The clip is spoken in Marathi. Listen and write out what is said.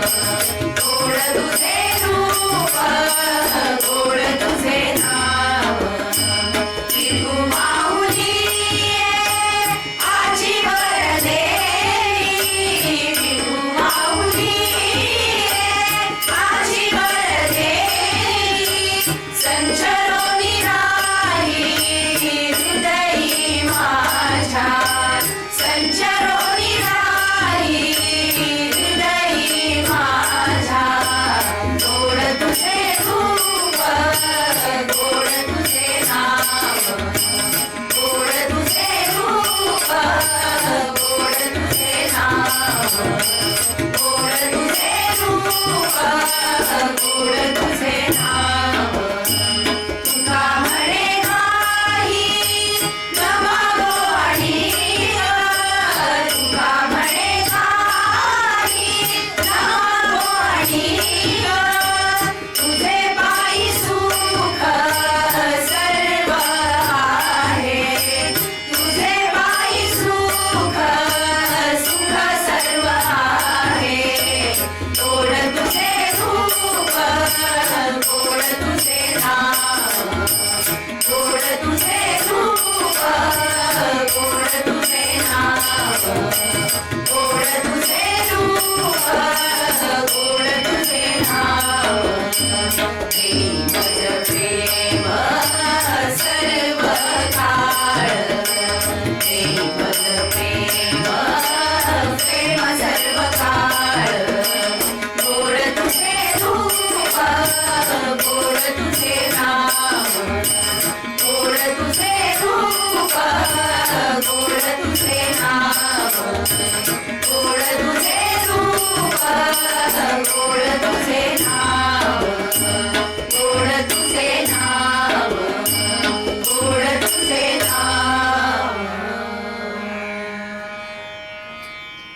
गोड तुझे रूप गोड तुझे नाव विठू माऊली आजी वरदे विठू माऊली आजी वरदे संचरो निराही हृदयी माझ्या संचरो निराही हृदयी माझ्या गोड तुझे रूप गोड तुझे नाव गोड तुझे रूप गोड तुझे नाव गोड तुझे रूप गोड तुझे नाव तुका म्हणे काही नवागोवाणी तुका म्हणे काही नवागोवाणी तुझे पायी सुख सर्व आहे तुझे पायी सुख सुख सर्व आहे गोड तुझे रूप गोड तुझे नाव गोड तुझे रूप गोड तुझे नाव गोड तुझे रूप गोड तुझे नाव